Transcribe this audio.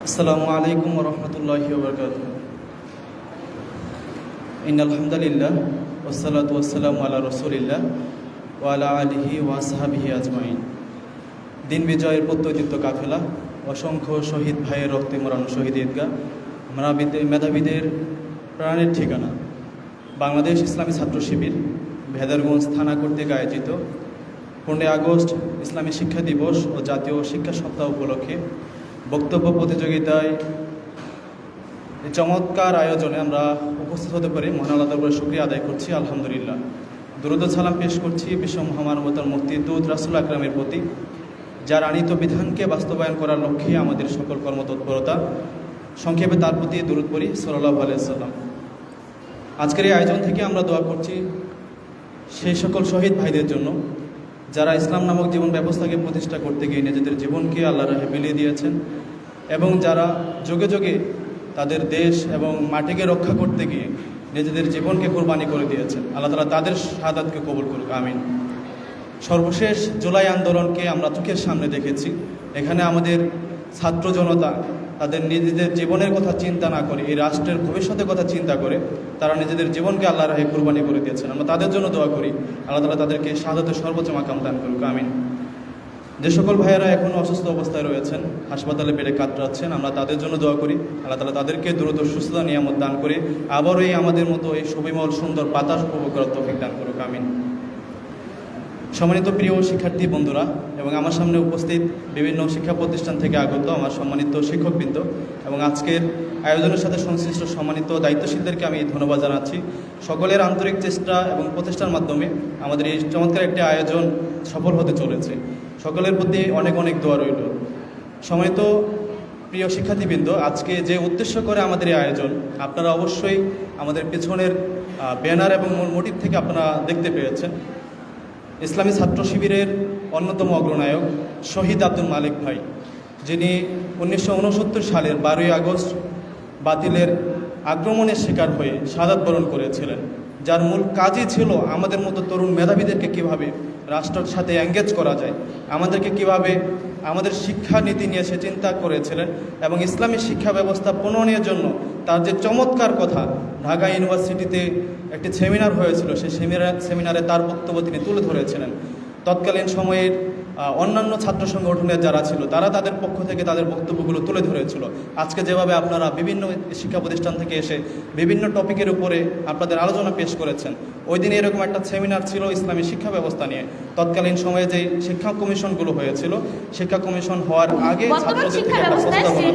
আসসালামু আলাইকুম ওয়া রাহমাতুল্লাহি ওয়া বারাকাতুহু। ইন্নাল হামদালিল্লাহ ওয়াসসালাতু ওয়াসসালামু আলা রাসূলিল্লাহ ওয়া আলা আলিহি ওয়া আসহাবিহি আজমাইন। দিন বিজয়ের প্রত্যুত্থিত কাফেলা, অসংখ্য শহীদ ভাইয়ের রক্তে মোড়ানো শহীদ ঈদগাহ, মেধাবীদের প্রাণের ঠিকানা বাংলাদেশ ইসলামী ছাত্র শিবির ভেদারগঞ্জ থানা কর্তৃক আয়োজিত 15 আগস্ট ইসলামী শিক্ষা দিবস ও জাতীয় শিক্ষা সপ্তাহ উপলক্ষে বক্তব্য প্রতিযোগিতায় এই চমৎকার আয়োজনে আমরা উপস্থিত হতে পারি মহান আল্লাহ দরবারে শুকরিয়া আদায় করছি। আলহামদুলিল্লাহ, দুরূদ ও সালাম পেশ করছি বিশ্ব মহামানবতার মুক্তি দূত রাসূল আকরামের প্রতি, যার আনিত বিধানকে বাস্তবায়ন করার লক্ষ্যে আমাদের সকল কর্মতৎপরতা। সংক্ষেপে তার প্রতি দুরূদ পড়ি সাল্লাল্লাহু আলাইহি ওয়াসাল্লাম। আজকের এই আয়োজন থেকে আমরা দোয়া করছি সেই সকল শহীদ ভাইদের জন্য যারা ইসলাম নামক জীবন ব্যবস্থাকে প্রতিষ্ঠা করতে গিয়ে নিজেদের জীবনকে আল্লাহর রাহে বিলিয়ে দিয়েছেন এবং যারা যুগে যুগে তাদের দেশ এবং মাটিকে রক্ষা করতে গিয়ে নিজেদের জীবনকে কোরবানি করে দিয়েছেন। আল্লাহ তাআলা তাদের শাহাদাতকে কবুল করুক, আমিন। সর্বশেষ জুলাই আন্দোলনকে আমরা চোখের সামনে দেখেছি। এখানে আমাদের ছাত্র জনতা তাদের নিজেদের জীবনের কথা চিন্তা না করে, এই রাষ্ট্রের ভবিষ্যতের কথা চিন্তা করে তারা নিজেদের জীবনকে আল্লাহর রাহে কুরবানি করে দিয়েছেন। আমরা তাদের জন্য দোয়া করি, আল্লাহ তাআলা তাদেরকে শাহাদাতের সর্বোচ্চ মাকাম দান করুক, আমিন। যে সকল ভাইয়েরা এখনও অসুস্থ অবস্থায় রয়েছেন, হাসপাতালে বেডে কাতরাচ্ছেন, আমরা তাদের জন্য দোয়া করি, আল্লাহ তাআলা তাদেরকে দ্রুত সুস্থতা নিয়ামত দান করে আবারও এই আমাদের মতো এই সুবিমল সুন্দর বাতাস উপভোগ করার তৌফিক দান করুক, আমিন। সম্মানিত প্রিয় শিক্ষার্থী বন্ধুরা এবং আমার সামনে উপস্থিত বিভিন্ন শিক্ষা প্রতিষ্ঠান থেকে আগত আমার সম্মানিত শিক্ষকবৃন্দ এবং আজকের আয়োজনের সাথে সংশ্লিষ্ট সম্মানিত দায়িত্বশীলদেরকে আমি ধন্যবাদ জানাচ্ছি। সকলের আন্তরিক চেষ্টা এবং প্রচেষ্টার মাধ্যমে আমাদের এই চমৎকার একটি আয়োজন সফল হতে চলেছে। সকলের প্রতি অনেক অনেক দোয়া রইল। সম্মানিত প্রিয় শিক্ষার্থীবৃন্দ, আজকে যে উদ্দেশ্য করে আমাদের এই আয়োজন আপনারা অবশ্যই আমাদের পেছনের ব্যানার এবং মূল মোটিভ থেকে আপনারা দেখতে পেয়েছেন। ইসলামী ছাত্র শিবিরের অন্যতম অগ্রনায়ক শহীদ আব্দুল মালিক ভাই, যিনি 1969 সালের 12ই আগস্ট বাতিলের আক্রমণের শিকার হয়ে শাহাদাত বরণ করেছিলেন, যার মূল কাজই ছিল আমাদের মতো তরুণ মেধাবীদেরকে কিভাবে রাষ্ট্রের সাথে এঙ্গেজ করা যায়, আমাদেরকে কিভাবে আমাদের শিক্ষা নীতি নিয়ে সে চিন্তা করেছিলেন এবং ইসলামী শিক্ষা ব্যবস্থা প্রণয়নের জন্য তার যে চমৎকার কথা, ঢাকা ইউনিভার্সিটিতে একটি সেমিনার হয়েছিল, সেই সেমিনারে তার বক্তব্য তিনি তুলে ধরেছিলেন। তৎকালীন সময়ের অন্যান্য ছাত্র সংগঠনের যারা ছিল তারা তাদের পক্ষ থেকে তাদের বক্তব্যগুলো তুলে ধরেছিল। আজকে যেভাবে আপনারা বিভিন্ন শিক্ষা প্রতিষ্ঠান থেকে এসে বিভিন্ন টপিকের উপরে আপনাদের আলোচনা পেশ করেছেন, ওই দিন এরকম একটা সেমিনার ছিল ইসলামী শিক্ষা ব্যবস্থা নিয়ে। তৎকালীন সময়ে যে শিক্ষা কমিশনগুলো হয়েছিল, শিক্ষা কমিশন হওয়ার আগে ছাত্রদের থেকে একটা প্রস্তাবনা ছিল।